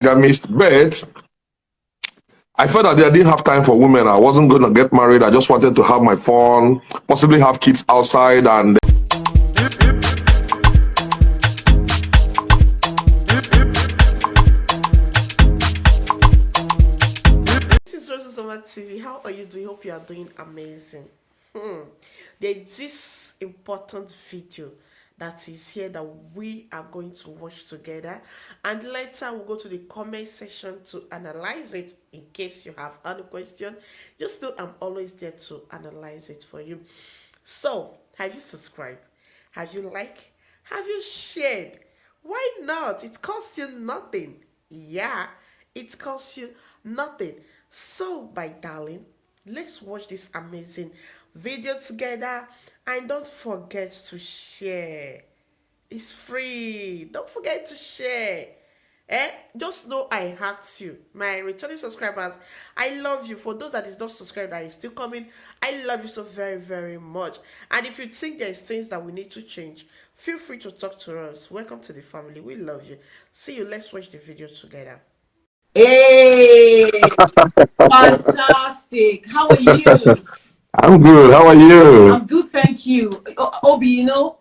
monogamist, but I felt that I didn't have time for women. I wasn't going to get married. I just wanted to have my fun, possibly have kids outside. And this is Rose Summer TV. How are you doing? Hope you are doing amazing. There's this important video that is here that we are going to watch together, and later we'll go to the comment section to analyze it. In case you have any question, just know I'm always there to analyze it for you. So have you subscribed? Have you liked? Have you shared? Why not? It costs you nothing. Yeah, it costs you nothing. So my darling, let's watch this amazing video together, and don't forget to share. It's free. Don't forget to share. Just know I asked you. My returning subscribers, I love you. For those that is not subscribed that is still coming, I love you so very, very much. And if you think there's things that we need to change, feel free to talk to us. Welcome to the family. We love you. See you. Let's watch the video together. Hey, fantastic. How are you? I'm good. How are you? I'm good, thank you. Obi, you know,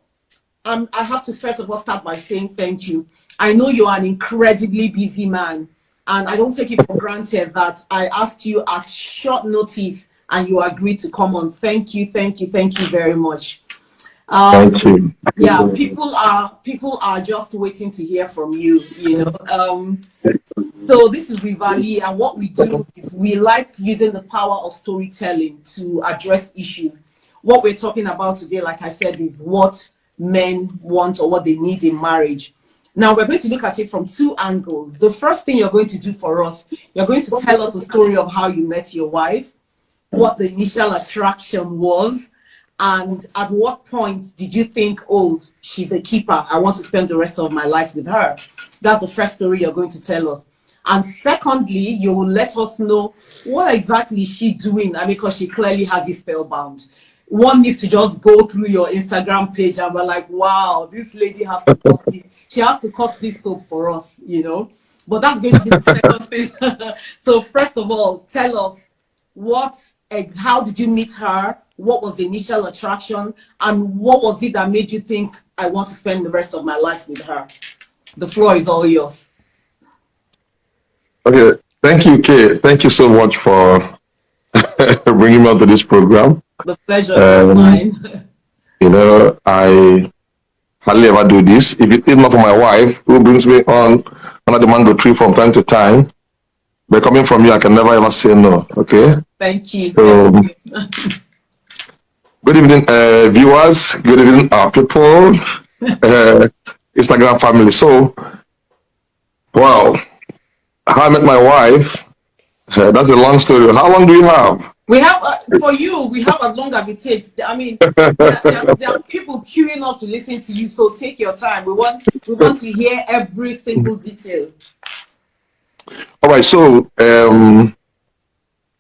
I have to first of all start by saying thank you. I know you are an incredibly busy man, and I don't take it for granted that I asked you at short notice and you agreed to come on. Thank you, thank you, thank you very much. Thank you. Yeah, people are just waiting to hear from you, you know. So this is Rivali, and what we do is we like using the power of storytelling to address issues. What we're talking about today, like I said, is what men want or what they need in marriage. Now we're going to look at it from two angles. The first thing you're going to do for us, you're going to tell us the story of how you met your wife, what the initial attraction was, and at what point did you think, oh, she's a keeper, I want to spend the rest of my life with her. That's the first story you're going to tell us. And secondly, you will let us know what exactly is she doing, and because she clearly has you spellbound. One needs to just go through your Instagram page and we're like, wow, this lady has to cut this. She has to cut this soap for us, you know. But that's going to be the second thing. So first of all, tell us how did you meet her? What was the initial attraction? And what was it that made you think, I want to spend the rest of my life with her? The floor is all yours. Okay. Thank you, Kay. Thank you so much for bringing me onto this program. The pleasure is mine. You know, I hardly ever do this. If it is not for my wife, who brings me on under the mango tree from time to time, but coming from you, I can never ever say no. Okay. Thank you. So, good evening, viewers. Good evening, people, Instagram family. So, wow, how I met my wife. That's a long story. How long do you have? We have, for you, we have as long as it takes. I mean, there are people queuing up to listen to you, so take your time. We want to hear every single detail. All right, so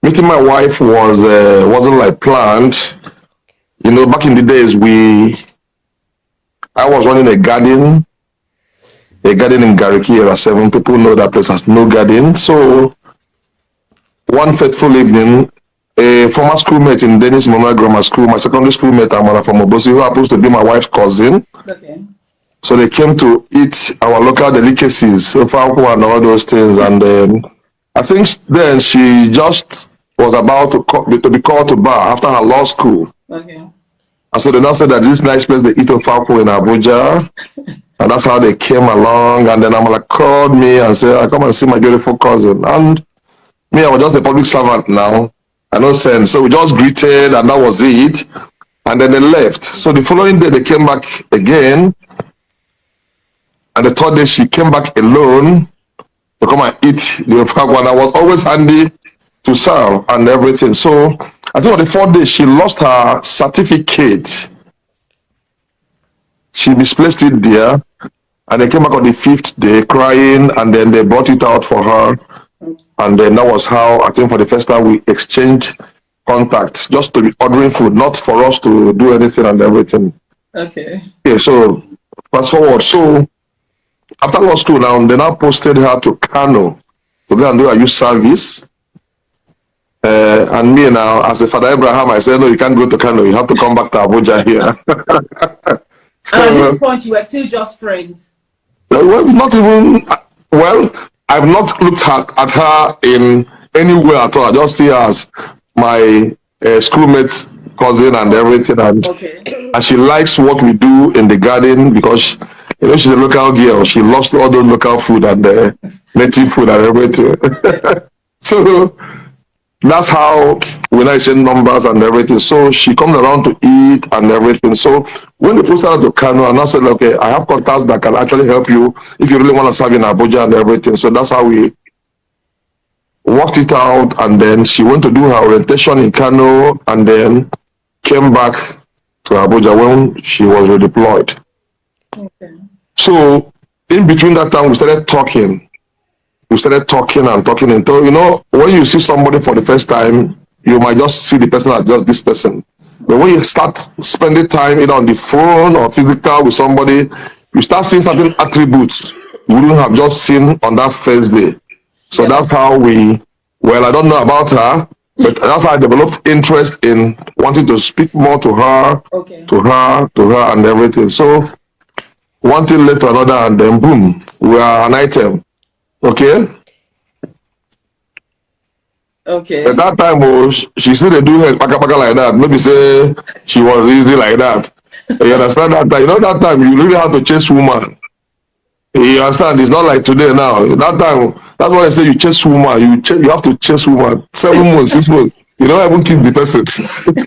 meeting my wife wasn't like planned. You know, back in the days, I was running a garden in Gariki Area 7. People know that place has no garden. So one fateful evening, a former schoolmate in Dennis Memorial Grammar School, my secondary schoolmate, Amara from Obosi, who happens to be my wife's cousin. Okay. So they came to eat our local delicacies, so Falco and all those things. And I think then she just was about to be called to bar after her law school. Okay. And so they now said that this nice place they eat Falco in Abuja. And that's how they came along. And then Amara called me and said, I come and see my beautiful cousin. And me, I was just a public servant now. I know sense. So we just greeted and that was it. And then they left. So the following day they came back again. And the third day she came back alone to come and eat the Obi and I was always handy to serve and everything. So I think on the fourth day she lost her certificate. She misplaced it there. And they came back on the fifth day crying, and then they brought it out for her. And then that was how, I think for the first time, we exchanged contacts, just to be ordering food, not for us to do anything and everything. Okay. Okay, so fast forward. So after law school now, they now posted her to Kano to go and do a youth service. And me now, as a Father Abraham, I said, no, you can't go to Kano. You have to come back to Abuja here. And at this point, you were still just friends. Well, not even. Well, I've not looked at her in any way at all. I just see her as my schoolmate's cousin and everything, and she likes what we do in the garden because she's a local girl. She loves all the local food and native food and everything. So that's how we now exchange numbers and everything. So she comes around to eat and everything. So when they posted her to Kano, and I said, okay, I have contacts that can actually help you if you really want to serve in Abuja and everything. So that's how we worked it out. And then she went to do her orientation in Kano and then came back to Abuja when she was redeployed. Okay. So in between that time, we started talking. And talking. And when you see somebody for the first time, you might just see the person as just this person. But when you start spending time either on the phone or physical with somebody, you start seeing certain attributes you wouldn't have just seen on that first day. So that's how I don't know about her, but that's how I developed interest in wanting to speak more to her, and everything. So one thing led to another, and then boom, we are an item. Okay. At that time, she still they do her paka like that. Maybe say she was easy like that. You understand that time? That time you really have to chase woman. You understand? It's not like today now. That time, that's why I say you chase woman. You have to chase woman. 7 months, 6 months. You don't even keep the person.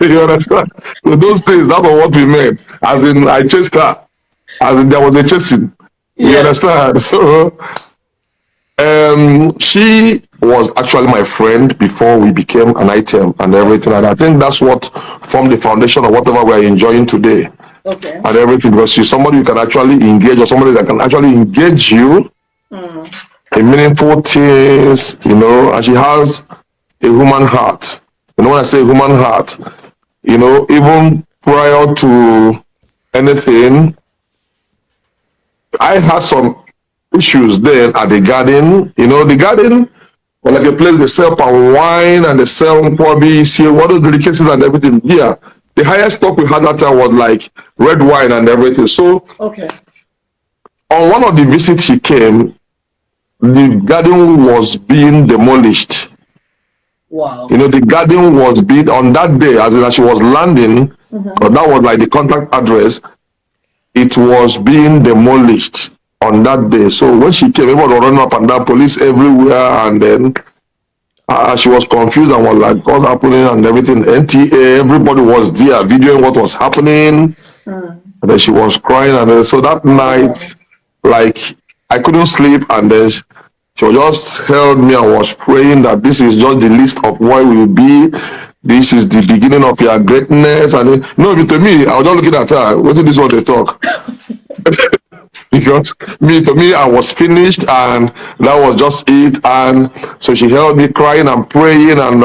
You understand? So those days, that was what we meant. As in, I chased her. As in, there was a chasing. You understand? So. She was actually my friend before we became an item and everything, and I think that's what formed the foundation of whatever we're enjoying today. Okay. And everything, because she's somebody you can actually engage, or somebody that can actually engage you in meaningful things, and she has a human heart. When I say human heart, even prior to anything, I had some issues then at the garden. The garden was like a place they sell palm wine and they sell probably what are the delicacies and everything. Yeah, the highest stock we had that time was like red wine and everything. So on one of the visits she came, the garden was being demolished. Wow. The garden was being on that day, as she was landing, but that was like the contact address. It was being demolished on that day. So when she came, everyone was running up and down, police everywhere, and then she was confused and was like, what's happening and everything. NTA, everybody was there videoing what was happening. And then she was crying, and then so that night, like, I couldn't sleep, and then she just held me and was praying that this is just the list of what will be. This is the beginning of your greatness. And to me, I was just looking at her, what is this what they talk? Because to me, I was finished, and that was just it. And so she held me crying and praying, and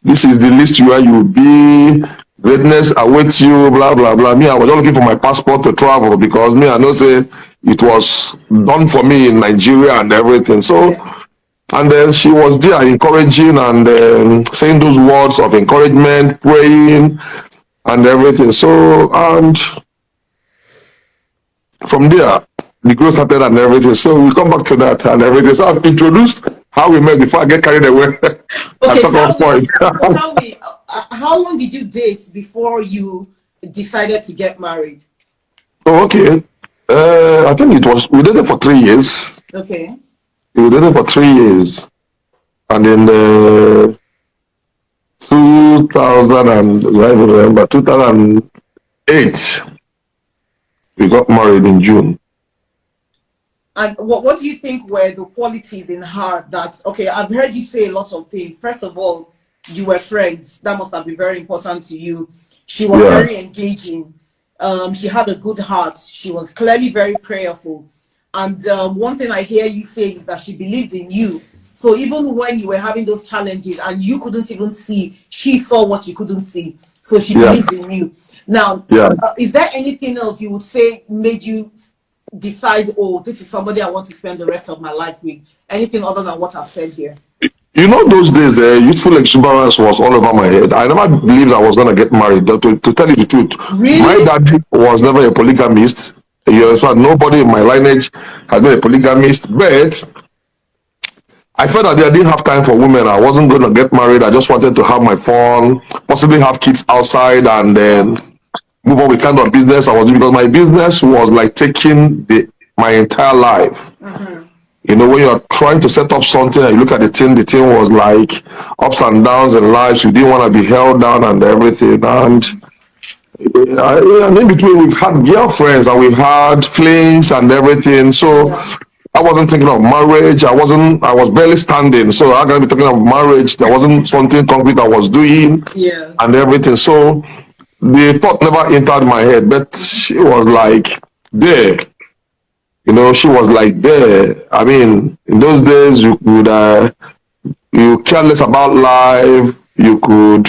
this is the list where you will be. Greatness awaits you, blah, blah, blah. Me, I was just looking for my passport to travel, because me, I know say it was done for me in Nigeria and everything. So, and then she was there encouraging and saying those words of encouragement, praying and everything. So, and from there, the growth started and everything. So we come back to that and everything. So I've introduced how we met before I get carried away. Okay, tell me, how long did you date before you decided to get married? Oh, okay. I think we dated for 3 years. Okay. We dated for 3 years. And in 2008, we got married in June. And what do you think were the qualities in her that, okay, I've heard you say a lot of things. First of all, you were friends. That must have been very important to you. She was very engaging. She had a good heart. She was clearly very prayerful. And one thing I hear you say is that she believed in you. So even when you were having those challenges and you couldn't even see, she saw what you couldn't see. So she believed in you. Now, is there anything else you would say made you decide, oh, this is somebody I want to spend the rest of my life with? Anything other than what I've said here? You know, those days, youthful exuberance was all over my head. I never believed I was going to get married. To tell you the truth, my Really? dad was never a polygamist. You understand? Nobody in my lineage has been a polygamist. But I felt that I didn't have time for women. I wasn't going to get married. I just wanted to have my fun, possibly have kids outside, and then move on with kind of business I was doing, because my business was like taking my entire life. You know, when you're trying to set up something and you look at the thing was like ups and downs in life. You didn't want to be held down and everything. And in between, we've had girlfriends and we've had flings and everything. So I wasn't thinking of marriage. I was barely standing. So I'm going to be talking about marriage. There wasn't something concrete I was doing and everything. So the thought never entered my head, but she was like there. You know, she was like there. I mean, in those days, you could, you care less about life. You could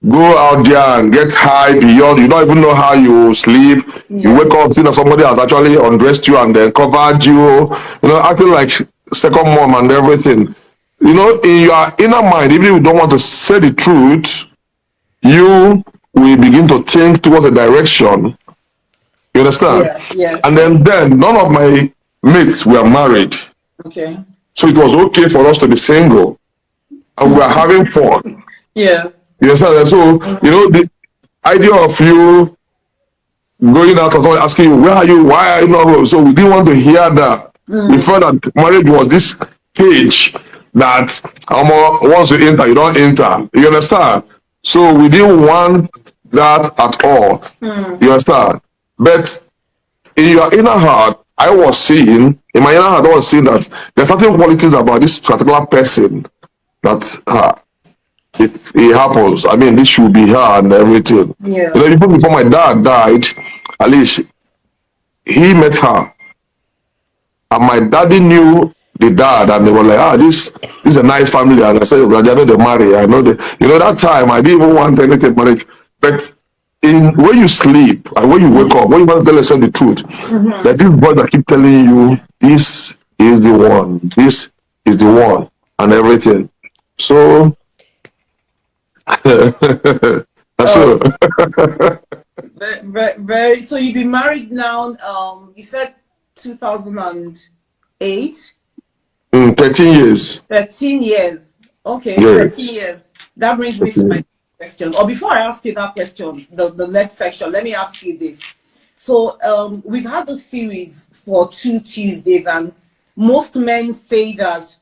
go out there and get high beyond. You don't even know how you sleep. You wake up, see that somebody has actually undressed you and then covered you. You know, acting like second mom and everything. You know, in your inner mind, even if you don't want to say the truth, you will begin to think towards a direction. You understand? Yes. And then none of my mates were married. Okay. So it was okay for us to be single. And we were having fun. Yeah. You understand? So, you know, the idea of you going out and someone asking you, where are you? Why are you not? So we didn't want to hear that. We felt that marriage was this cage that once you enter, you don't enter. You understand? So we didn't want that at all. You understand? But in your inner heart, I was seeing that there's certain qualities about this particular person that if it happens, I mean, this should be her and everything. Yeah. You know, even before my dad died, at least he met her. And my daddy knew the dad, and they were like, this is a nice family. And I said, I know they marry. I know you know, that time I didn't even want anything marriage. But when you sleep and when you wake up, when you want to tell yourself the truth, that this boy that keep telling you this is the one, this is the one, and everything. So that's it. Very. So you've been married now. You said 2008. 13 years. 13 years. Okay, yes. 13 years. That brings me to my question. Or before I ask you that question, the next section, let me ask you this. So we've had this series for 2 Tuesdays, and most men say that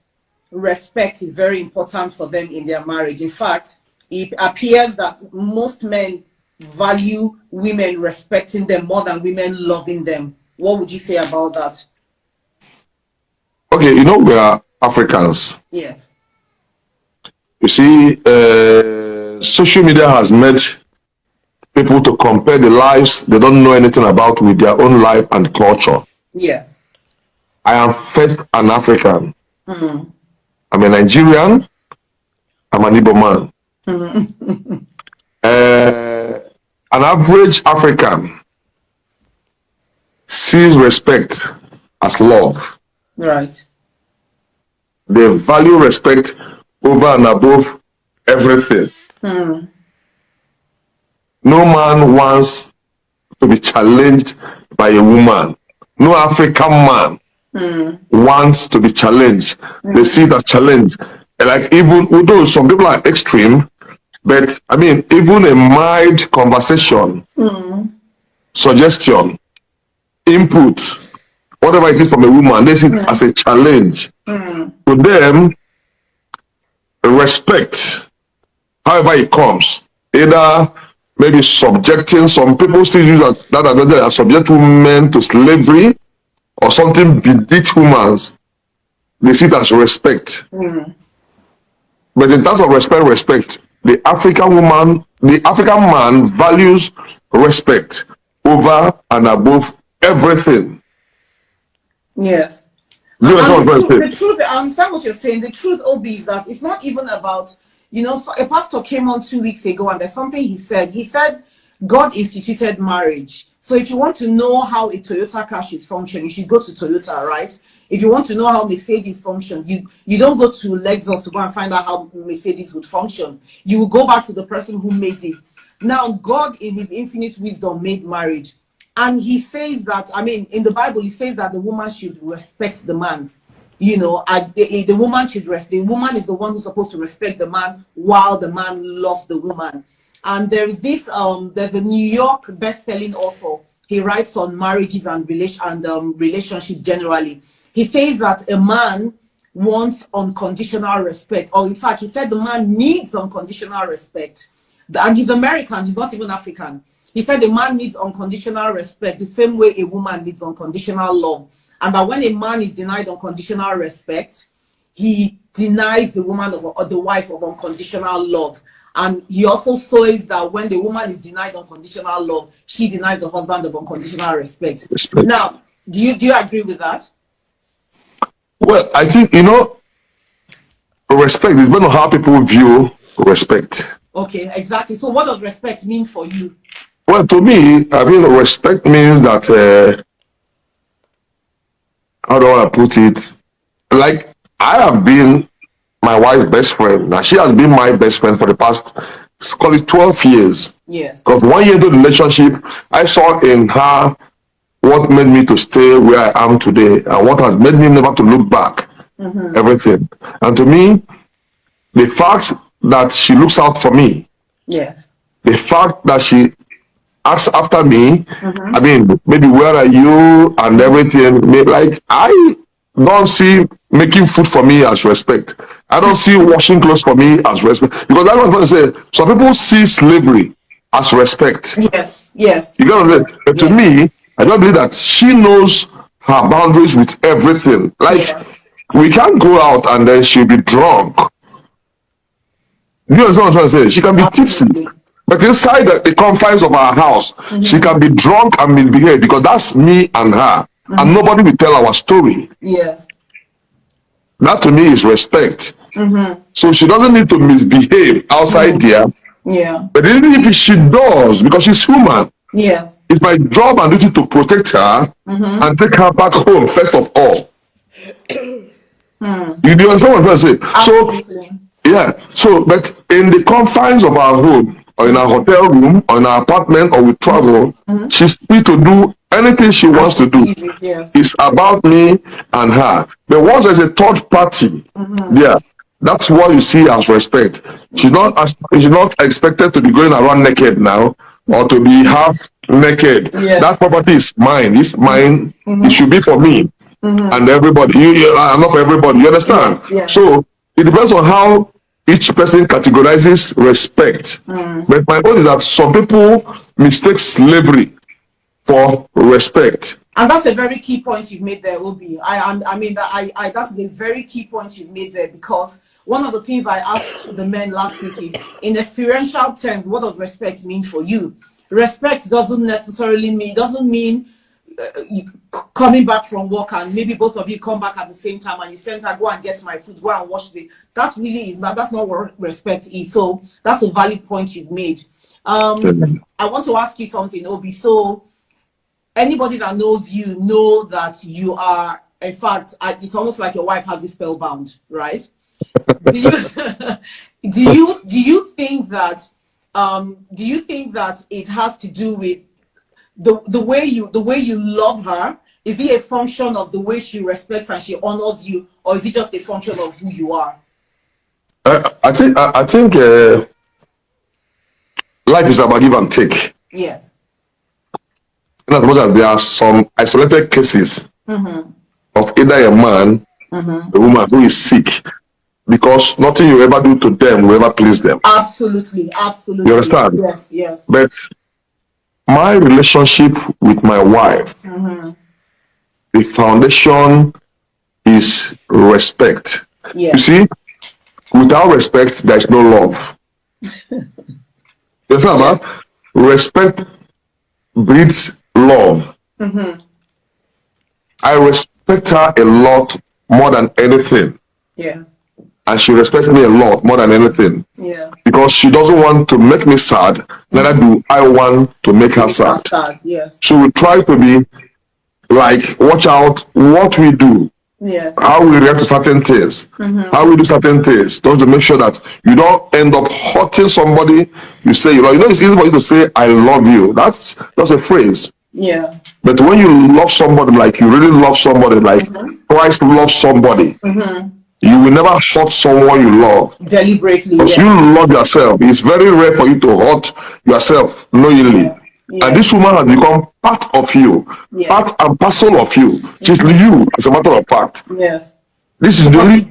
respect is very important for them in their marriage. In fact, it appears that most men value women respecting them more than women loving them. What would you say about that? Okay, you know, we are Africans. Yes. You see, social media has made people to compare the lives they don't know anything about with their own life and culture. Yeah. I am first an African. I'm a Nigerian. I'm an Igbo man. An average African sees respect as love. Right. They value respect over and above everything. No man wants to be challenged by a woman. No African man wants to be challenged. They see it as challenge. Like, even although some people are extreme, but I mean, even a mild conversation, suggestion, input, whatever it is from a woman, they see it as a challenge. To them, respect, however it comes, either maybe subjecting, some people still use that as subject women to slavery or something beneath humans, they see it as respect. But in terms of respect, the African man values respect over and above everything. Yes. The truth, I understand what you're saying. The truth, Obi, is that it's not even about, you know, a pastor came on 2 weeks ago and there's something he said. He said, God instituted marriage. So if you want to know how a Toyota car should function, you should go to Toyota, right? If you want to know how Mercedes functions, you don't go to Lexus to go and find out how Mercedes would function. You will go back to the person who made it. Now, God, in his infinite wisdom, made marriage. And he says that, I mean, in the Bible, he says that the woman should respect the man. You know, the woman should rest. The woman is the one who's supposed to respect the man while the man loves the woman. And there's a New York best-selling author. He writes on marriages and relationships generally. He says that a man wants unconditional respect, or in fact, he said the man needs unconditional respect. And he's American, he's not even African. He said the man needs unconditional respect the same way a woman needs unconditional love. And that when a man is denied unconditional respect, he denies the woman or the wife of unconditional love. And he also says that when the woman is denied unconditional love, she denies the husband of unconditional respect. Now, do you agree with that? Well, I think, respect is based on how people view respect. Okay, exactly. So what does respect mean for you? Well, to me, I mean, respect means that, how do I want to put it? Like, I have been my wife's best friend. Now, she has been my best friend for the past, let's call it 12 years. Yes. Because 1 year into the relationship, I saw in her what made me to stay where I am today and what has made me never to look back. Everything. And to me, the fact that she looks out for me, yes, the fact that she asks after me, I mean, maybe where are you and everything, like, I don't see making food for me as respect. I don't see washing clothes for me as respect. Because that's what I'm trying to say. Some people see slavery as respect. Yes, yes. You know what I'm saying? But to me, I don't believe that she knows her boundaries with everything. Like, we can't go out and then she'll be drunk. You understand what I'm trying to say? She can be tipsy. But inside the confines of our house, she can be drunk and misbehave because that's me and her. And nobody will tell our story. Yes. That to me is respect. So she doesn't need to misbehave outside there. Yeah. But even if she does, because she's human, yes, it's my job and duty to protect her and take her back home first of all. You do understand what I'm trying to say? absolutely. So, yeah. So, but in the confines of our home, or in our hotel room, or in our apartment, or we travel, she's free to do anything she wants to do. Yes. It's about me and her. But once there's a third party, yeah, that's what you see as respect. She's not expected to be going around naked now, or to be half naked. Yes. That property is mine. It's mine. It should be for me and everybody. Not for everybody. You understand? Yes. Yes. So it depends on how each person categorizes respect. But my point is that some people mistake slavery for respect. And that's a very key point you've made there, Obi. I mean that that's a very key point you've made there, because one of the things I asked the men last week is, in experiential terms, what does respect mean for you? Respect doesn't mean coming back from work and maybe both of you come back at the same time and you send her, go and get my food, go and wash the. That really is not. That's not what respect is. So that's a valid point you've made. I want to ask you something, Obi. So anybody that knows you know that you are, in fact, it's almost like your wife has you spellbound, right? do you think that it has to do with the way you love her? Is it a function of the way she respects and she honors you, or is it just a function of who you are? I think life is about give and take. Yes. In as much as there are some isolated cases of either a man, a woman who is sick, because nothing you ever do to them will ever please them. Absolutely, absolutely. You understand? Yes, yes. But my relationship with my wife, the foundation is respect. Yes. You see, without respect, there is no love. You understand, man? Respect breeds love. I respect her a lot more than anything. Yes. And she respects me a lot more than anything. Yeah. Because she doesn't want to make me sad, neither do I want to make her sad. Yes. So we try to be like, watch out what we do, yes, how we react to certain things, how we do certain things, just to make sure that you don't end up hurting somebody. You say, it's easy for you to say, I love you. That's a phrase. Yeah. But when you love somebody, like you really love somebody, like Christ loves somebody, you will never hurt someone you love. Deliberately. Because you love yourself. It's very rare for you to hurt yourself knowingly. Yeah. And this woman has become part of you, part and parcel of you. She's you, as a matter of fact. Yes. This is the only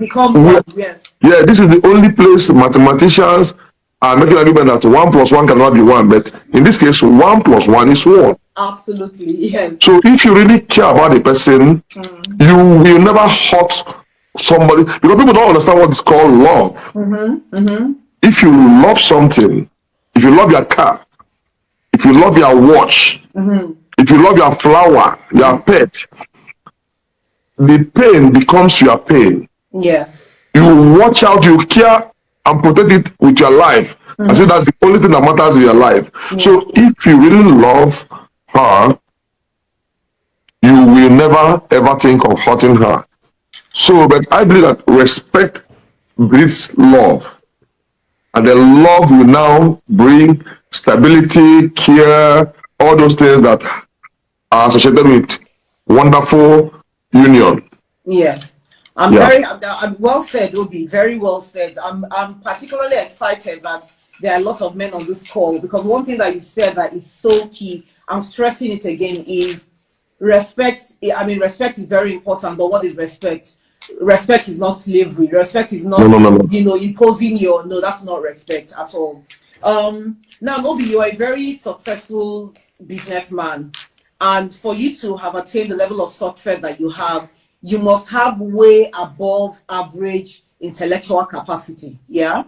Yeah, this is the only place mathematicians are making an argument that 1 + 1 cannot be 1. But in this case, 1 + 1 is 1. Absolutely, yes. So if you really care about the person, you will never hurt somebody, because people don't understand what is called love. If you love something, if you love your car, if you love your watch, if you love your flower, your pet, the pain becomes your pain. Yes. You watch out, you care and protect it with your life. I say that's the only thing that matters in your life. So if you really love her, you will never ever think of hurting her. So, but I believe that respect breeds love. And then love will now bring stability, care, all those things that are associated with wonderful union. Yes. I'm well said, Obi, very well said. I'm particularly excited that there are lots of men on this call, because one thing that you said that is so key, I'm stressing it again, is respect. I mean, respect is very important, but what is respect? Respect is not slavery. Respect is not, imposing no, that's not respect at all. Now, Obi, you are a very successful businessman, and for you to have attained the level of success that you have, you must have way above average intellectual capacity. Yeah.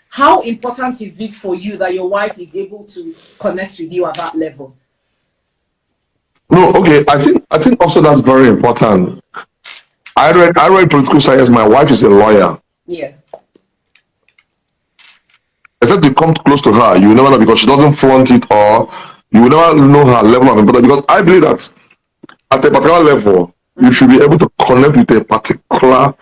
How important is it for you that your wife is able to connect with you at that level? No, okay. I think also that's very important. I read political science. My wife is a lawyer. Yes. Except you come close to her, you will never know, because she doesn't flaunt it, or you will never know her level of importance. Because I believe that at a particular level, you should be able to connect with a particular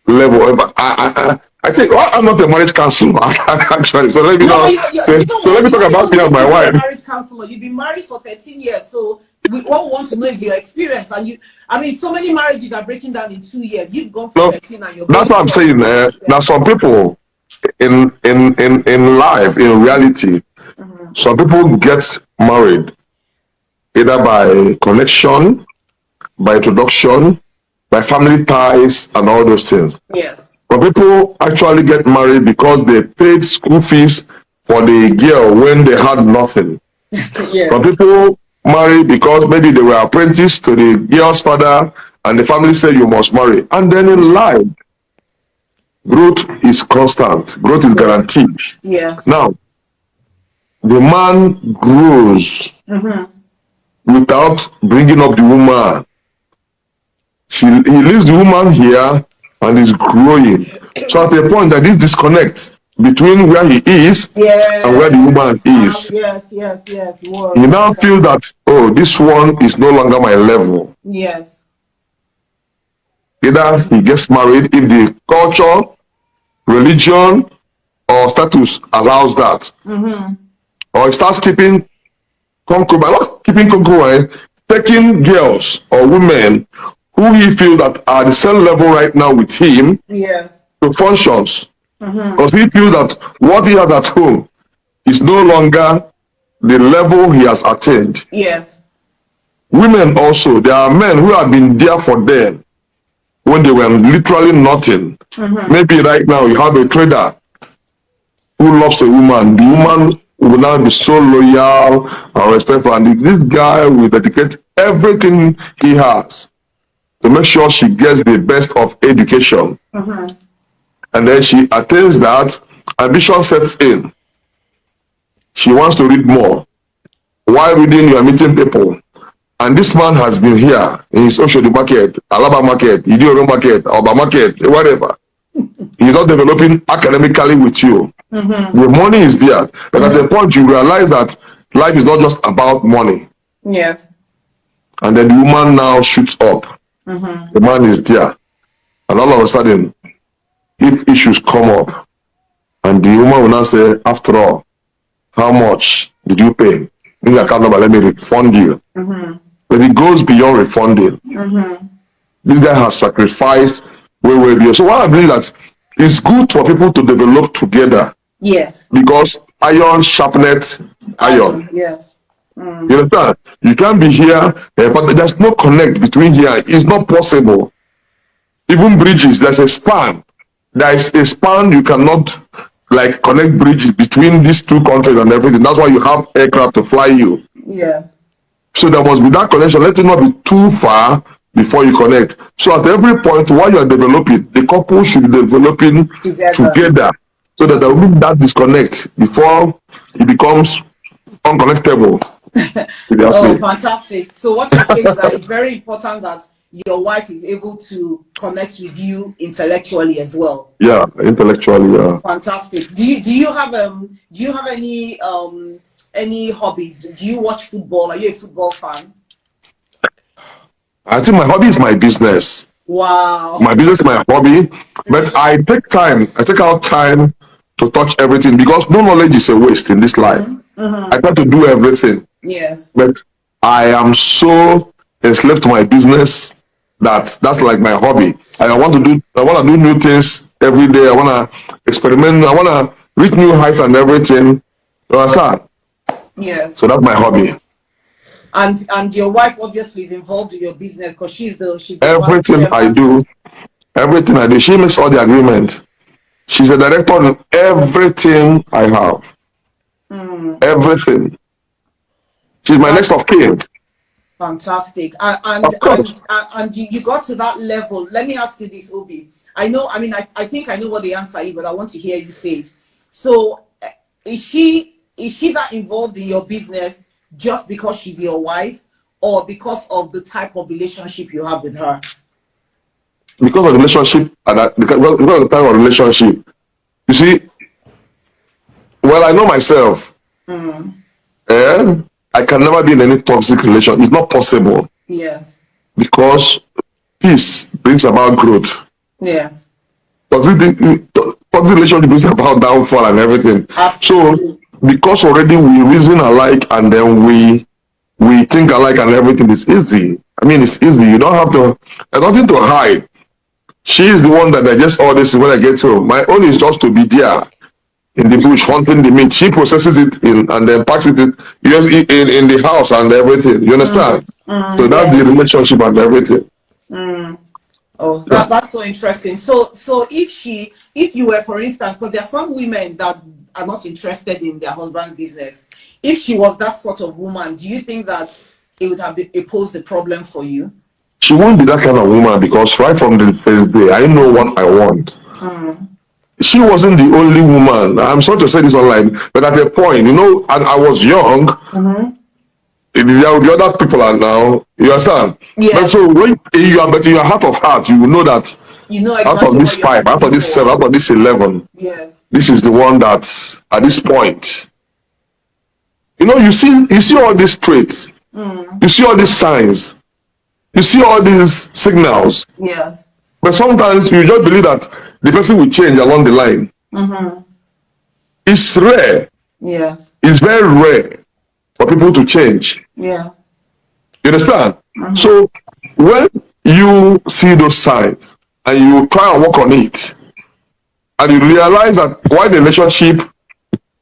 level. I think I'm not a marriage counselor actually. So let me let me talk about me and my wife. Marriage counselor. You've been married for 13 years, so we all want to know your experience. And so many marriages are breaking down in 2 years. You've gone for 13, and you're. That's what I'm saying. Now, some people in life, in reality, some people get married either by connection, by introduction, by family ties, and all those things. Yes. But people actually get married because they paid school fees for the girl when they had nothing. Yeah. But people marry because maybe they were apprenticed to the girl's father, and the family said you must marry. And then in life, growth is constant. Growth is guaranteed. Yes. Now, the man grows without bringing up the woman. He leaves the woman here and is growing. So at a point that this disconnect between where he is and where the woman is. Yes. He now feels that, oh, this one is no longer my level. Yes. Either he gets married if the culture, religion, or status allows that. Or he starts keeping concubine, not keeping concubine, taking girls or women who he feels that are the same level right now with him to functions. Because he feels that what he has at home is no longer the level he has attained. Yes. Women also, there are men who have been there for them when they were literally nothing. Maybe right now you have a trader who loves a woman. The woman will now be so loyal and respectful, and this guy will dedicate everything he has to make sure she gets the best of education. And then she attains that, ambition sets in. She wants to read more. While reading, you are meeting people. And this man has been here in his Oshodi market, Alaba market, Idioro market, Oba market, whatever. He's not developing academically with you. The money is there. But at the point you realize that life is not just about money. Yes. And then the woman now shoots up. The man is there. And all of a sudden, if issues come up, and the woman will now say, after all, how much did you pay? In the account number, let me refund you. But it goes beyond refunding. This guy has sacrificed way beyond. So what I believe that it's good for people to develop together. Yes. Because iron sharpeneth iron. Yes. You understand? You can't be here, but there's no connect between here. It's not possible. Even bridges, there's a span. There is a span you cannot like connect bridges between these two countries and everything. That's why you have aircraft to fly you. Yeah. So there must be that connection. Let it not be too far before you connect. So at every point while you are developing, the couple should be developing together so that there will be that disconnect before it becomes unconnectable. Oh, fantastic. So what you're saying is that it's very important that your wife is able to connect with you intellectually as well. Yeah, intellectually, yeah. Fantastic. Do you have any hobbies? Do you watch football? Are you a football fan? I think my hobby is my business. Wow. My business is my hobby, but I take out time to touch everything because no knowledge is a waste in this life. I try to do everything. Yes. But I am so enslaved to my business that's like my hobby. I want to do new things every day. I want to experiment. I want to reach new heights and everything. You understand? Yes. So that's my hobby. And your wife obviously is involved in your business because she's the everything I do. Everything I do. She makes all the agreement. She's a director in everything I have. Everything. She's my next of kin. Fantastic. And you got to that level. Let me ask you this, Obi. I think I know what the answer is, but I want to hear you say it. So is she that involved in your business just because she's your wife or because of the type of relationship you have with her? Because of the relationship and because of the type of relationship. You see, well, I know myself. I can never be in any toxic relation. It's not possible. Yes. Because peace brings about growth. Yes. Toxic relationship brings about downfall and everything. Absolutely. So because already we reason alike and then we think alike and everything is easy. I mean, it's easy. You don't have to. There's nothing to hide. She is the one that digests all this when I get home. My own is just to be there in the bush hunting the meat. She processes it and then packs it in the house and everything. You understand? So that's the relationship and everything. Oh, that's so interesting. So if you were, for instance, because there are some women that are not interested in their husband's business. If she was that sort of woman, do you think that it would have posed a problem for you? She won't be that kind of woman because right from the first day, I know what I want. She wasn't the only woman. I'm sorry to say this online, but at a point, and I was young. There will be other people are now. You understand? Yeah. But so when you are, but in your heart of heart, you will know that. You know exactly out of this 5, out of this 7, out of this 11. Yes. This is the one that at this point. You see all these traits. You see all these signs. You see all these signals. Yes. But sometimes you just believe that the person will change along the line. It's rare. Yes. It's very rare for people to change. Yeah. You understand? So when you see those signs and you try and work on it, and you realize that why the relationship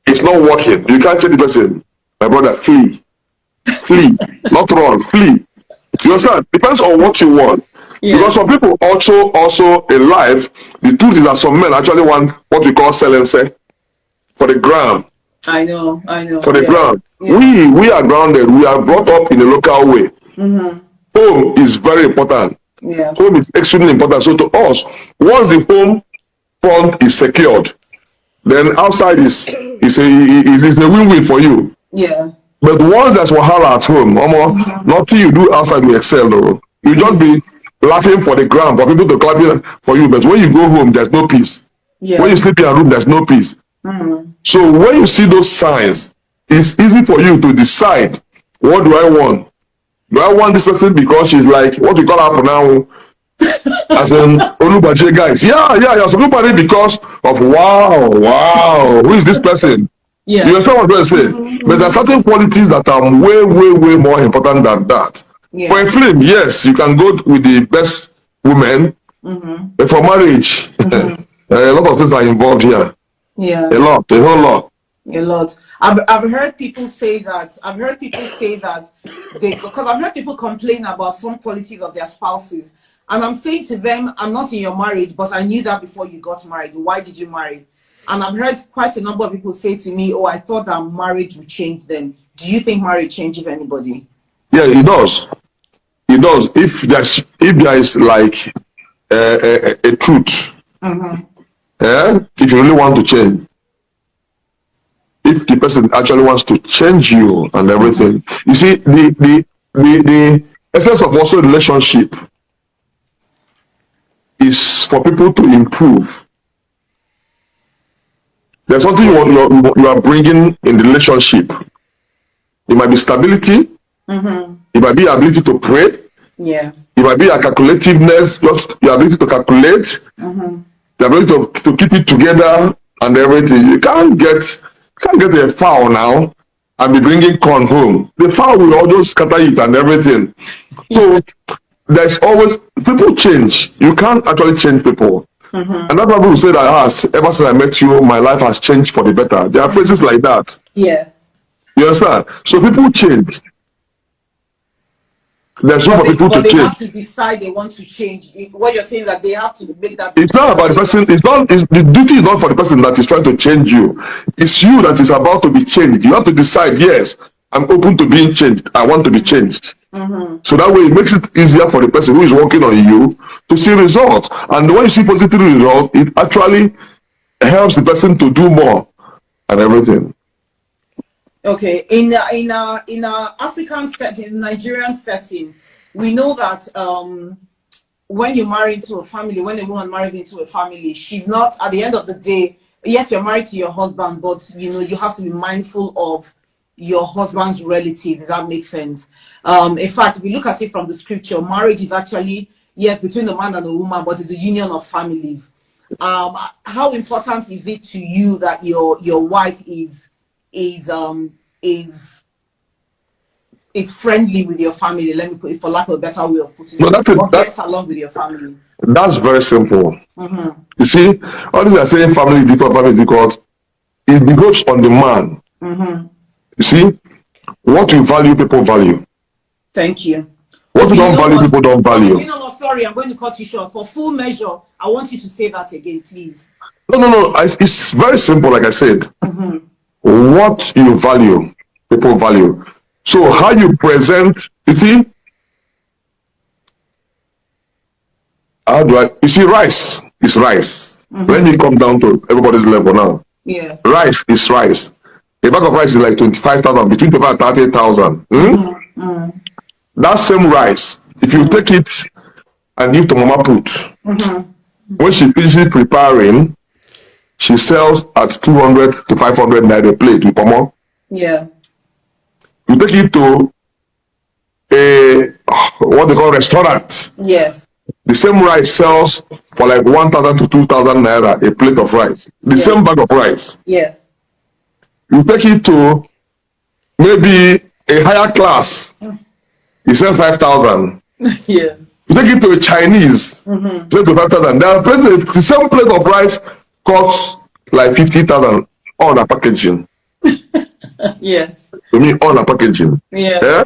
is not working, you can't change the person. My brother, flee, not run, flee. You understand? Depends on what you want. Yeah. Because some people also in life, the truth is that some men actually want what we call selling for the gram. I know. For the ground. Yeah. We are grounded. We are brought up in a local way. Home is very important. Yes. Home is extremely important. So to us, once the home front is secured, then outside is a win-win for you. Yeah. But once there's wahala at home, almost nothing you do outside will excel. Though. You just be laughing for the ground for people to clap for you. But when you go home, there's no peace. Yeah. When you sleep in a room, there's no peace. So when you see those signs, it's easy for you to decide, what do I want? Do I want this person because she's like what we call her for now? As in Olubaje guys. Yeah. Some people marry because of wow, who is this person? Yeah. You understand what I'm trying to say? But there are certain qualities that are way more important than that. Yeah. For a film, yes, you can go with the best woman. But for marriage, a lot of things are involved here. Yeah. A whole lot. A lot. I've heard people say that. Because I've heard people complain about some qualities of their spouses. And I'm saying to them, I'm not in your marriage, but I knew that before you got married. Why did you marry? And I've heard quite a number of people say to me, oh, I thought that marriage would change them. Do you think marriage changes anybody? Yeah, it does. It does. If there is like a truth, if you really want to change, if the person actually wants to change you and everything, you see, the essence of also relationship is for people to improve. There's something you are bringing in the relationship. It might be stability. It might be ability to pray. Yeah. It might be a calculativeness, just your ability to calculate, the ability to keep it together and everything. You can't get a fowl now and be bringing corn home. The fowl will always scatter it and everything. So there's always, people change. You can't actually change people. And that's why people say that ever since I met you, my life has changed for the better. There are phrases like that. Yeah. You understand? So people change. There's room for people to change. They have to decide they want to change. What you're saying is that they have to make that. It's not about the person. The duty is not for the person that is trying to change you. It's you that is about to be changed. You have to decide, yes, I'm open to being changed. I want to be changed. So that way it makes it easier for the person who is working on you to see results. And when you see positive results, it actually helps the person to do more and everything. Okay, in our African setting, Nigerian setting, we know that when you marry into a family, when a woman marries into a family, she's not, at the end of the day, yes, you're married to your husband, but you know you have to be mindful of your husband's relatives. Does that make sense? In fact, if you look at it from the scripture, marriage is actually, yes, between a man and a woman, but it's a union of families. How important is it to you that your wife is friendly with your family? Let me put it, for lack of a better way of putting it, gets along with your family. That's very simple. You see, all these are saying family is difficult. It goes on the man. You see, what you value, people value. Thank you. What you don't value, people don't value. You know what? Sorry, I'm going to cut you short. For full measure, I want you to say that again, please. No. It's very simple, like I said. What you value, people value. So how you present, you see, you see, rice is rice. Let me come down to everybody's level now. Yes. Rice is rice. A bag of rice is like 25,000, between 25 and 30,000. That same rice, if you take it and give to Mama Put, when she finishes preparing, she sells at 200 to 500 naira a plate with Mama. Yeah. You take it to a what they call restaurant. Yes. The same rice sells for like 1,000 to 2,000 naira a plate of rice. The same bag of rice. Yes. You take it to maybe a higher class. You sell 5,000. Yeah. You take it to a Chinese. Sell to 5,000. The same plate of rice costs like 50,000 on a packaging. Yes. To me, on a packaging. Yeah.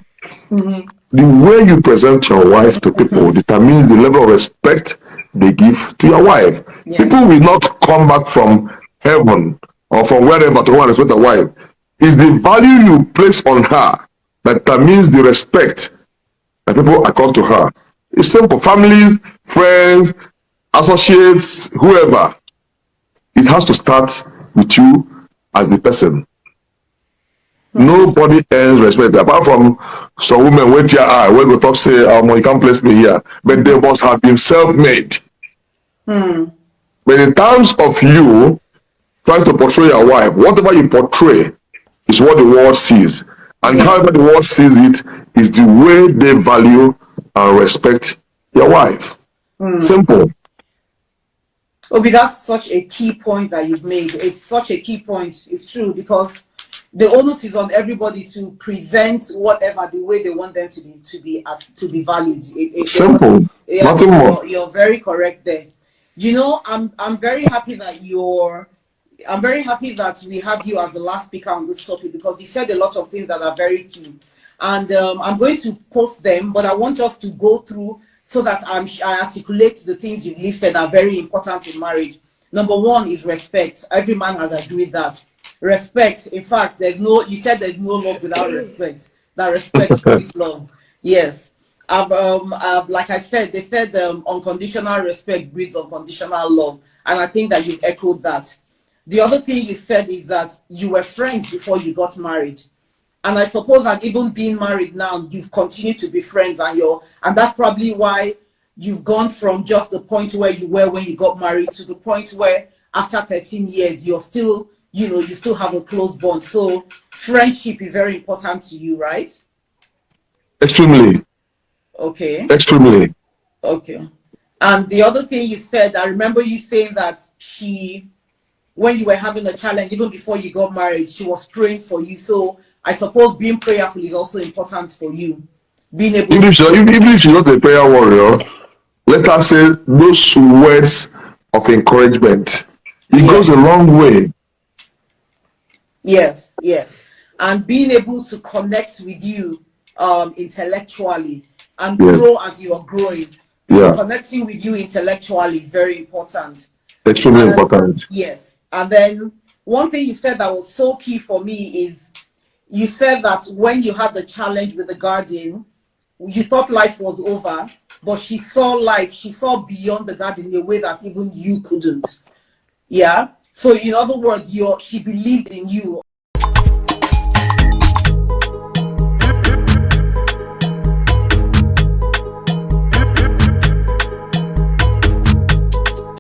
The way you present your wife to people determines the level of respect they give to your wife. Yes. People will not come back from heaven or from wherever to go and respect a wife. It's the value you place on her that determines the respect that people accord to her. It's simple. Families, friends, associates, whoever. It has to start with you as the person. Nobody earns respect apart from some women wait here where go talk say you can't place me here, but they must have been self-made. But in terms of you trying to portray your wife, whatever you portray is what the world sees. And Yes. however the world sees it is the way they value and respect your wife. Simple. Obi, that's such a key point that you've made. It's such a key point. It's true, because the onus is on everybody to present whatever the way they want them to be valued. Simple. Yes, Nothing more. You're very correct there. You know, I'm very happy that I'm very happy that we have you as the last speaker on this topic, because you said a lot of things that are very key. And I'm going to post them, but I want us to go through so that I articulate the things you've listed that are very important in marriage. Number one is respect. Every man has agreed that. Respect. In fact, you said there's no love without respect. That respect is love. Yes. Like I said, they said unconditional respect breeds unconditional love. And I think that you've echoed that. The other thing you said is that you were friends before you got married. And I suppose that even being married now, you've continued to be friends, and that's probably why you've gone from just the point where you were when you got married to the point where after 13 years, you're still, you still have a close bond. So friendship is very important to you, right? Extremely. Okay. Extremely. Okay. And the other thing you said, I remember you saying that when you were having a challenge, even before you got married, she was praying for you. So I suppose being prayerful is also important for you. Being able even if she's not a prayer warrior, let her say those words of encouragement. It goes a long way. Yes, yes. And being able to connect with you intellectually and grow as you are growing. So connecting with you intellectually is very important. Extremely important. Yes. And then one thing you said that was so key for me is you said that when you had the challenge with the garden, you thought life was over, but she saw beyond the garden in a way that even you couldn't. Yeah. So in other words, she believed in you